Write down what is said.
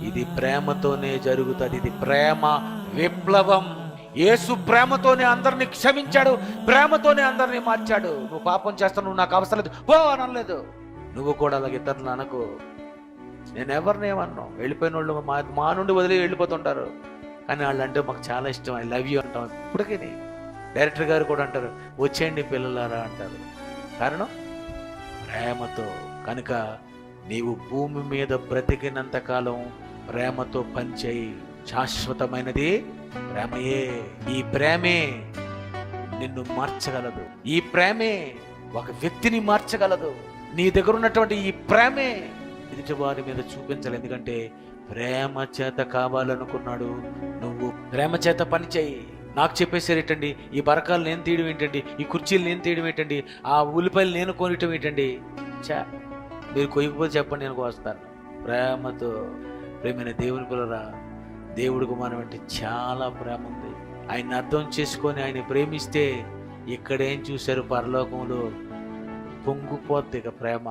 ఇది ప్రేమతోనే జరుగుతుంది. ఇది ప్రేమ విప్లవం. యేసు ప్రేమతోనే అందరినీ క్షమించాడు, ప్రేమతోనే అందరినీ మార్చాడు. నువ్వు పాపం చేస్తావు, నువ్వు నాకు అవసరం లేదు పో అని అనలేదు. నువ్వు కూడా అలాగే ఇతరులను అనకు. నేను ఎవరిని ఏమన్నా, వెళ్ళిపోయిన వాళ్ళు మా నుండి వదిలి వెళ్ళిపోతుంటారు, కానీ వాళ్ళు అంటే మాకు చాలా ఇష్టం, ఐ లవ్ యూ అంటాం. ఇప్పటికీ డైరెక్టర్ గారు కూడా అంటారు, వచ్చేయండి పిల్లలారా అంటారు. కారణం ప్రేమతో. కనుక నీవు భూమి మీద బ్రతికినంత కాలం ప్రేమతో పనిచేయి. శాశ్వతమైనది ప్రేమయే. ఈ ప్రేమే నిన్ను మార్చగలదు. ఈ ప్రేమే ఒక వ్యక్తిని మార్చగలదు. నీ దగ్గర ఉన్నటువంటి ఈ ప్రేమే ఎదుటి వారి మీద చూపించాలి. ఎందుకంటే ప్రేమ చేత కావాలనుకున్నాడు. నువ్వు ప్రేమ చేత పని చేయి. నాకు చెప్పేసారేటండి, ఈ బరకాలు నేను తీయడం ఏంటండి, ఈ కుర్చీలు నేను తీయడం ఏంటండి, ఆ ఉల్లిపాయలు నేను కొనటం ఏంటండి. మీరు కొయ్యకపోతే చెప్పండి, నేను కోస్తాను. ప్రేమతో. ప్రేమైన దేవుని పిల్లరా, దేవుడికి మనం అంటే చాలా ప్రేమ ఉంది. ఆయన్ని అర్థం చేసుకొని ఆయన ప్రేమిస్తే ఇక్కడేం చూశారు, పరలోకంలో పొంగిపోద్ది ఇక ప్రేమ.